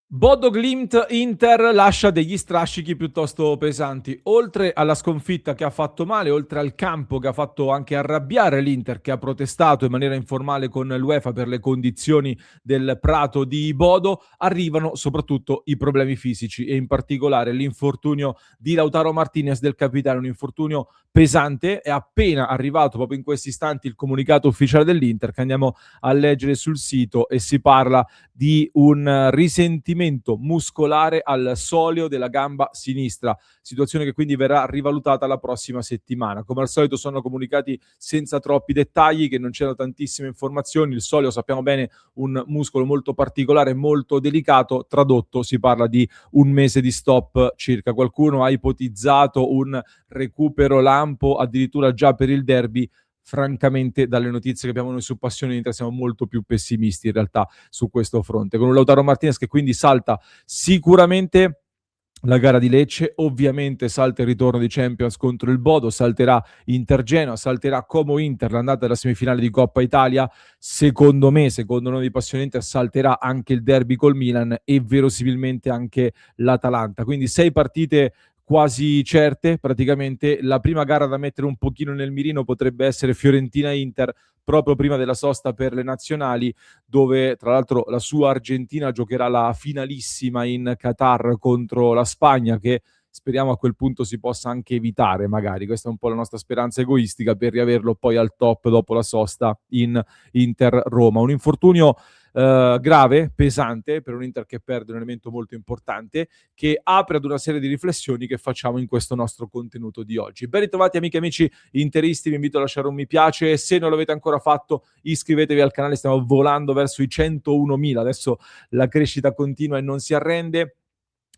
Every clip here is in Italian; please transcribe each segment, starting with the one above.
Bodo Glimt Inter lascia degli strascichi piuttosto pesanti. Oltre alla sconfitta che ha fatto male, oltre al campo che ha fatto anche arrabbiare l'Inter, che ha protestato in maniera informale con l'UEFA per le condizioni del prato di Bodo, arrivano soprattutto i problemi fisici e in particolare l'infortunio di Lautaro Martinez, del capitano, un infortunio pesante. È appena arrivato proprio in questi istanti il comunicato ufficiale dell'Inter che andiamo a leggere sul sito e si parla di un risentimento muscolare al soleo della gamba sinistra, situazione che quindi verrà rivalutata la prossima settimana. Come al solito sono comunicati senza troppi dettagli, che non c'erano tantissime informazioni. Il soleo, sappiamo bene, un muscolo molto particolare, molto delicato. Tradotto si parla di un mese di stop circa. Qualcuno ha ipotizzato un recupero lampo addirittura già per il derby. Francamente, dalle notizie che abbiamo noi su Passione Inter siamo molto più pessimisti in realtà su questo fronte, con un Lautaro Martinez che quindi salta sicuramente la gara di Lecce, ovviamente salta il ritorno di Champions contro il Bodo, salterà Inter-Genoa, salterà Como Inter l'andata della semifinale di Coppa Italia. Secondo me, secondo noi di Passione Inter, salterà anche il derby col Milan e verosimilmente anche l'Atalanta. Quindi 6 partite quasi certe, praticamente. La prima gara da mettere un pochino nel mirino potrebbe essere Fiorentina-Inter, proprio prima della sosta per le nazionali, dove tra l'altro la sua Argentina giocherà la finalissima in Qatar contro la Spagna, che speriamo a quel punto si possa anche evitare magari. Questa è un po' la nostra speranza egoistica per riaverlo poi al top dopo la sosta in Inter-Roma. Un infortunio grave, pesante per un Inter che perde un elemento molto importante, che apre ad una serie di riflessioni che facciamo in questo nostro contenuto di oggi. Ben ritrovati amiche e amici interisti, vi invito a lasciare un mi piace, se non l'avete ancora fatto iscrivetevi al canale, stiamo volando verso i 101.000, adesso la crescita continua e non si arrende.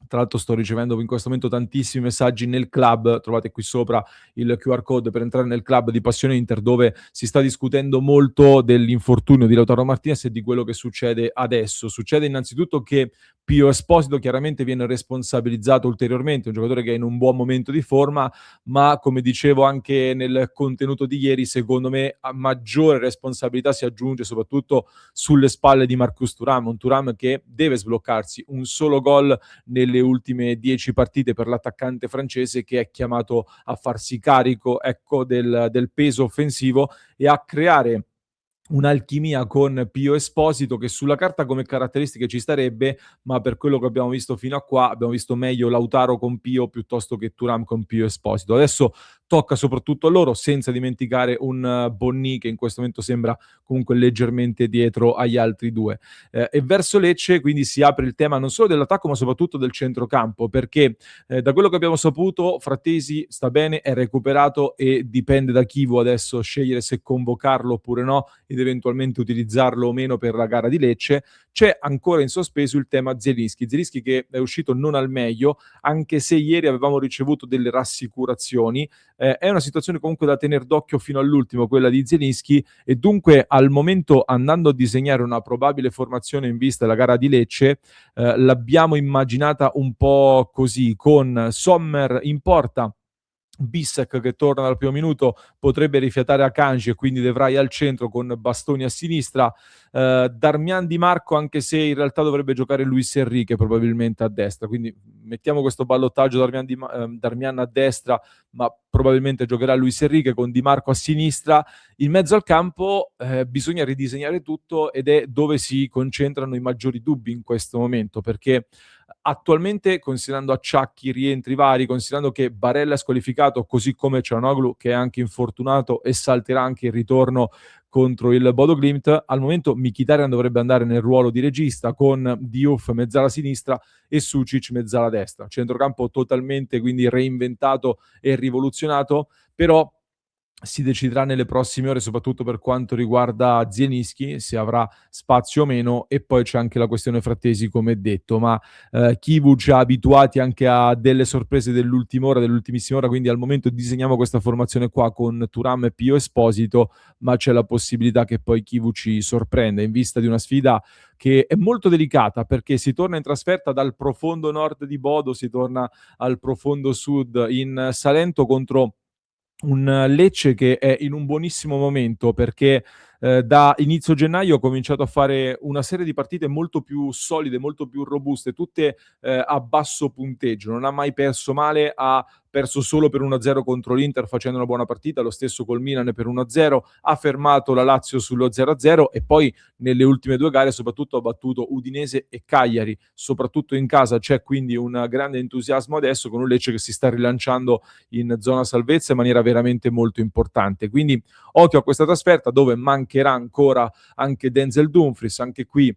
Tra l'altro sto ricevendo in questo momento tantissimi messaggi nel club, trovate qui sopra il QR code per entrare nel club di Passione Inter, dove si sta discutendo molto dell'infortunio di Lautaro Martinez e di quello che succede adesso. Succede innanzitutto che Pio Esposito chiaramente viene responsabilizzato ulteriormente, un giocatore che è in un buon momento di forma, ma come dicevo anche nel contenuto di ieri, secondo me a maggiore responsabilità si aggiunge soprattutto sulle spalle di Marcus Thuram, un Thuram che deve sbloccarsi. Un solo gol nelle ultime 10 partite per l'attaccante francese, che è chiamato a farsi carico, ecco, del peso offensivo e a creare un'alchimia con Pio Esposito, che sulla carta come caratteristiche ci starebbe, ma per quello che abbiamo visto fino a qua abbiamo visto meglio Lautaro con Pio piuttosto che Thuram con Pio Esposito. Adesso tocca soprattutto a loro, senza dimenticare un Bonni che in questo momento sembra comunque leggermente dietro agli altri due. E verso Lecce quindi si apre il tema non solo dell'attacco ma soprattutto del centrocampo, perché da quello che abbiamo saputo Frattesi sta bene, è recuperato e dipende da Chivu adesso scegliere se convocarlo oppure no ed eventualmente utilizzarlo o meno per la gara di Lecce. C'è ancora in sospeso il tema Zielinski che è uscito non al meglio, anche se ieri avevamo ricevuto delle rassicurazioni. È una situazione comunque da tenere d'occhio fino all'ultimo, quella di Zielinski, e dunque al momento, andando a disegnare una probabile formazione in vista della gara di Lecce, l'abbiamo immaginata un po' così, con Sommer in porta, Bissek che torna dal primo minuto, potrebbe rifiatare Akanji e quindi De Vrij al centro con Bastoni a sinistra, Darmian Di Marco, anche se in realtà dovrebbe giocare Luis Enrique probabilmente a destra, quindi mettiamo questo ballottaggio Darmian a destra, ma probabilmente giocherà Luis Enrique con Di Marco a sinistra. In mezzo al campo bisogna ridisegnare tutto ed è dove si concentrano i maggiori dubbi in questo momento, perché attualmente, considerando acciacchi, rientri vari, considerando che Barella è squalificato, così come Çalhanoğlu che è anche infortunato e salterà anche il ritorno contro il Bodo Glimt, al momento Mkhitaryan dovrebbe andare nel ruolo di regista con Diouf mezzala sinistra e Sucic mezzala destra. Centrocampo totalmente quindi reinventato e rivoluzionato, però si deciderà nelle prossime ore, soprattutto per quanto riguarda Zielinski, se avrà spazio o meno, e poi c'è anche la questione Frattesi, come detto, ma Chivu ci ha abituati anche a delle sorprese dell'ultima ora, dell'ultimissima ora, quindi al momento disegniamo questa formazione qua con Thuram e Pio Esposito, ma c'è la possibilità che poi Chivu ci sorprenda in vista di una sfida che è molto delicata, perché si torna in trasferta dal profondo nord di Bodo, si torna al profondo sud in Salento contro un Lecce che è in un buonissimo momento, perché da inizio gennaio ha cominciato a fare una serie di partite molto più solide, molto più robuste, tutte a basso punteggio. Non ha mai perso male, ha perso solo per 1-0 contro l'Inter facendo una buona partita, lo stesso col Milan per 1-0, ha fermato la Lazio sullo 0-0 e poi nelle ultime due gare soprattutto ha battuto Udinese e Cagliari, soprattutto in casa c'è quindi un grande entusiasmo adesso con un Lecce che si sta rilanciando in zona salvezza in maniera veramente molto importante. Quindi occhio a questa trasferta dove mancherà ancora anche Denzel Dumfries, anche qui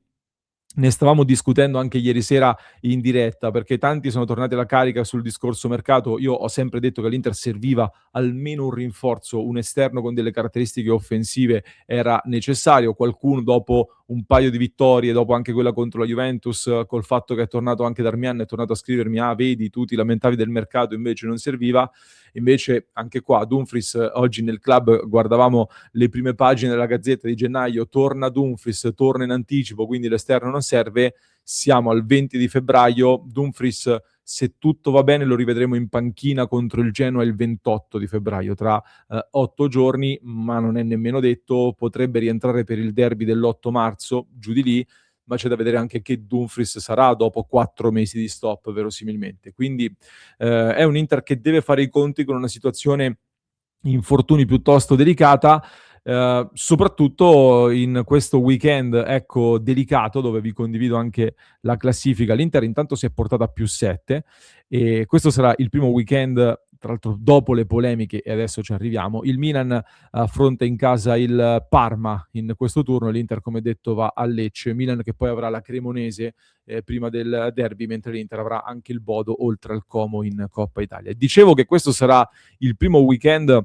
ne stavamo discutendo anche ieri sera in diretta, perché tanti sono tornati alla carica sul discorso mercato. Io ho sempre detto che all'Inter serviva almeno un rinforzo, un esterno con delle caratteristiche offensive era necessario. Qualcuno dopo un paio di vittorie, dopo anche quella contro la Juventus, col fatto che è tornato anche Darmian, è tornato a scrivermi: ah, vedi, tu ti lamentavi del mercato, invece non serviva. Invece anche qua Dumfries, oggi nel club guardavamo le prime pagine della Gazzetta di gennaio, torna Dumfries, torna in anticipo, quindi l'esterno non serve. Siamo al 20 di febbraio, Dumfries, se tutto va bene, lo rivedremo in panchina contro il Genoa il 28 di febbraio, tra 8 giorni, ma non è nemmeno detto, potrebbe rientrare per il derby dell'8 marzo, giù di lì, ma c'è da vedere anche che Dumfries sarà dopo 4 mesi di stop, verosimilmente. Quindi è un Inter che deve fare i conti con una situazione infortuni piuttosto delicata, soprattutto in questo weekend, ecco, delicato, dove vi condivido anche la classifica. L'Inter intanto si è portata a +7 e questo sarà il primo weekend, tra l'altro dopo le polemiche, e adesso ci arriviamo. Il Milan affronta in casa il Parma in questo turno, l'Inter come detto va a Lecce, Milan che poi avrà la Cremonese prima del derby, mentre l'Inter avrà anche il Bodo oltre al Como in Coppa Italia. Dicevo che questo sarà il primo weekend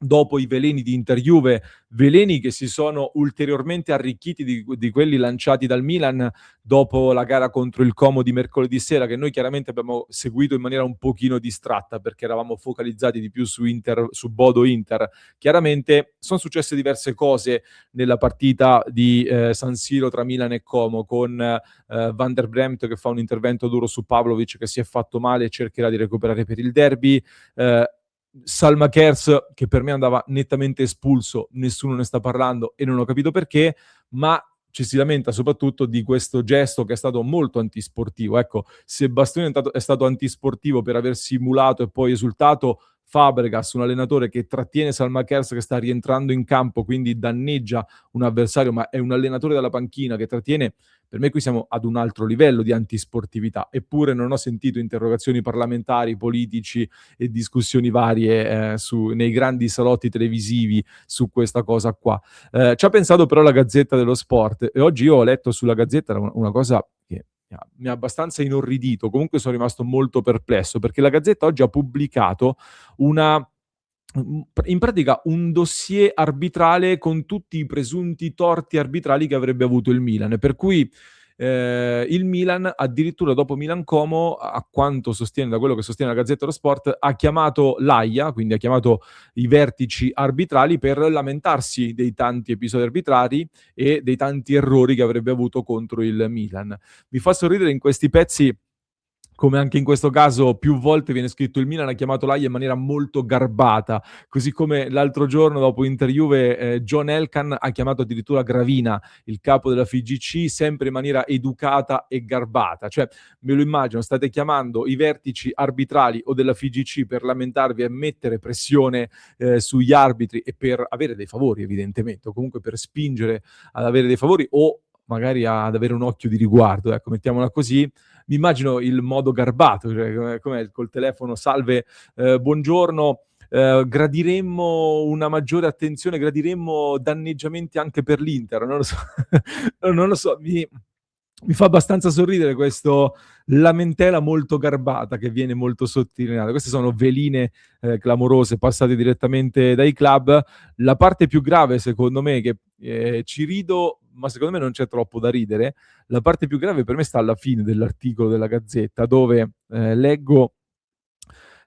dopo i veleni di Inter-Juve, veleni che si sono ulteriormente arricchiti di quelli lanciati dal Milan dopo la gara contro il Como di mercoledì sera, che noi chiaramente abbiamo seguito in maniera un pochino distratta perché eravamo focalizzati di più su Inter, su Bodo Inter. Chiaramente sono successe diverse cose nella partita di San Siro tra Milan e Como, con Van der Bremt che fa un intervento duro su Pavlovic che si è fatto male e cercherà di recuperare per il derby. Salma Kers che per me andava nettamente espulso, nessuno ne sta parlando e non ho capito perché, ma ci si lamenta soprattutto di questo gesto che è stato molto antisportivo. Ecco, se Bastoni è stato antisportivo per aver simulato e poi esultato, Fabregas, un allenatore che trattiene Salma Kers che sta rientrando in campo, quindi danneggia un avversario, ma è un allenatore dalla panchina che trattiene. Per me qui siamo ad un altro livello di antisportività, eppure non ho sentito interrogazioni parlamentari, politici e discussioni varie nei grandi salotti televisivi su questa cosa qua. Ci ha pensato però la Gazzetta dello Sport e oggi io ho letto sulla Gazzetta una cosa che mi ha abbastanza inorridito, comunque sono rimasto molto perplesso perché la Gazzetta oggi ha pubblicato in pratica un dossier arbitrale con tutti i presunti torti arbitrali che avrebbe avuto il Milan, per cui il Milan addirittura dopo Milan-Como, a quanto sostiene, da quello che sostiene la Gazzetta dello Sport, ha chiamato l'AIA, quindi ha chiamato i vertici arbitrali per lamentarsi dei tanti episodi arbitrari e dei tanti errori che avrebbe avuto contro il Milan. Mi fa sorridere in questi pezzi come anche in questo caso più volte viene scritto il Milan ha chiamato l'AIA in maniera molto garbata, così come l'altro giorno dopo Inter-Juve John Elkann ha chiamato addirittura Gravina, il capo della FIGC, sempre in maniera educata e garbata. Cioè, me lo immagino, state chiamando i vertici arbitrali o della FIGC per lamentarvi e mettere pressione sugli arbitri e per avere dei favori evidentemente, o comunque per spingere ad avere dei favori o magari ad avere un occhio di riguardo, ecco, mettiamola così. Mi immagino il modo garbato, cioè come col telefono, salve, buongiorno, gradiremmo una maggiore attenzione, gradiremmo danneggiamenti anche per l'Inter, non lo so, non lo so, mi fa abbastanza sorridere questo lamentela molto garbata che viene molto sottolineata. Queste sono veline clamorose passate direttamente dai club. La parte più grave, secondo me, che ci rido, ma secondo me non c'è troppo da ridere, la parte più grave per me sta alla fine dell'articolo della Gazzetta, dove leggo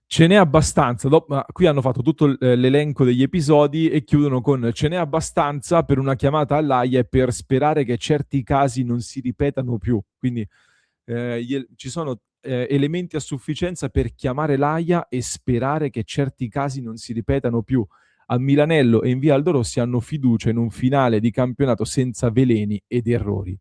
ce n'è abbastanza, qui hanno fatto tutto l'elenco degli episodi e chiudono con ce n'è abbastanza per una chiamata all'AIA e per sperare che certi casi non si ripetano più. Quindi ci sono elementi a sufficienza per chiamare l'AIA e sperare che certi casi non si ripetano più. a Milanello e in via Aldo Rossi hanno fiducia in un finale di campionato senza veleni ed errori.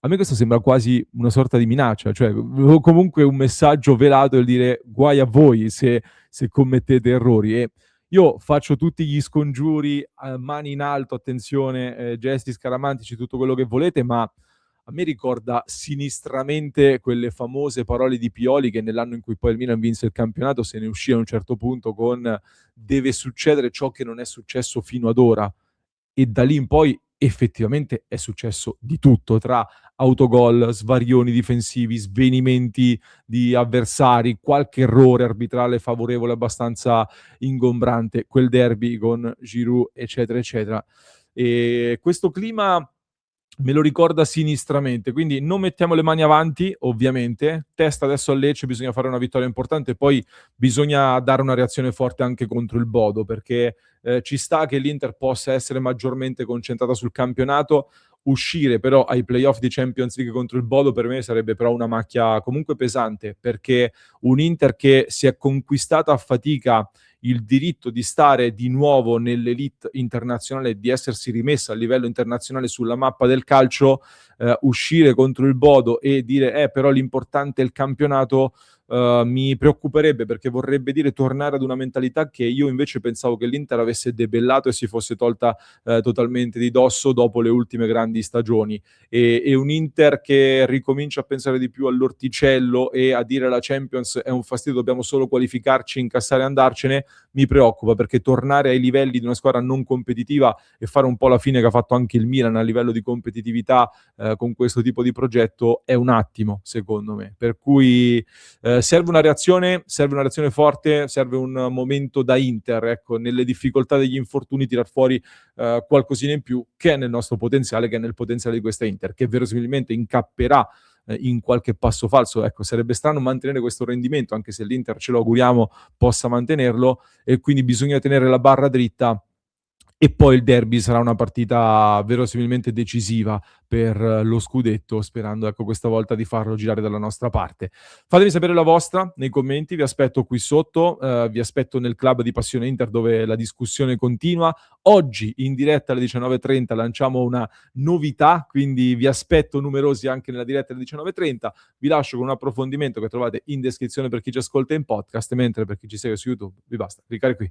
A me questo sembra quasi una sorta di minaccia, cioè o comunque un messaggio velato del dire guai a voi se commettete errori. E io faccio tutti gli scongiuri, mani in alto, attenzione, gesti scaramantici, tutto quello che volete, ma a me ricorda sinistramente quelle famose parole di Pioli che nell'anno in cui poi il Milan vinse il campionato se ne uscì a un certo punto con deve succedere ciò che non è successo fino ad ora. E da lì in poi effettivamente è successo di tutto, tra autogol, svarioni difensivi, svenimenti di avversari, qualche errore arbitrale favorevole abbastanza ingombrante, quel derby con Giroud, eccetera, eccetera. E questo clima me lo ricorda sinistramente, quindi non mettiamo le mani avanti, ovviamente. Testa adesso al Lecce, bisogna fare una vittoria importante, poi bisogna dare una reazione forte anche contro il Bodo, perché ci sta che l'Inter possa essere maggiormente concentrata sul campionato, uscire però ai playoff di Champions League contro il Bodo per me sarebbe però una macchia comunque pesante, perché un Inter che si è conquistata a fatica il diritto di stare di nuovo nell'elite internazionale e di essersi rimessa a livello internazionale sulla mappa del calcio, uscire contro il Bodo e dire però l'importante è il campionato, mi preoccuperebbe, perché vorrebbe dire tornare ad una mentalità che io invece pensavo che l'Inter avesse debellato e si fosse tolta totalmente di dosso dopo le ultime grandi stagioni. E un Inter che ricomincia a pensare di più all'orticello e a dire la Champions è un fastidio, dobbiamo solo qualificarci, incassare e andarcene, mi preoccupa, perché tornare ai livelli di una squadra non competitiva e fare un po' la fine che ha fatto anche il Milan a livello di competitività con questo tipo di progetto è un attimo, secondo me. Per cui serve una reazione forte, serve un momento da Inter, ecco, nelle difficoltà degli infortuni tirar fuori qualcosina in più che è nel nostro potenziale, che è nel potenziale di questa Inter, che verosimilmente incapperà in qualche passo falso. Ecco, sarebbe strano mantenere questo rendimento, anche se l'Inter ce lo auguriamo possa mantenerlo, e quindi bisogna tenere la barra dritta. E poi il derby sarà una partita verosimilmente decisiva per lo scudetto, sperando ecco questa volta di farlo girare dalla nostra parte. Fatemi sapere la vostra nei commenti, vi aspetto qui sotto, vi aspetto nel club di Passione Inter dove la discussione continua. Oggi in diretta alle 19:30 lanciamo una novità, quindi vi aspetto numerosi anche nella diretta alle 19:30. Vi lascio con un approfondimento che trovate in descrizione per chi ci ascolta in podcast, mentre per chi ci segue su YouTube vi basta cliccare qui.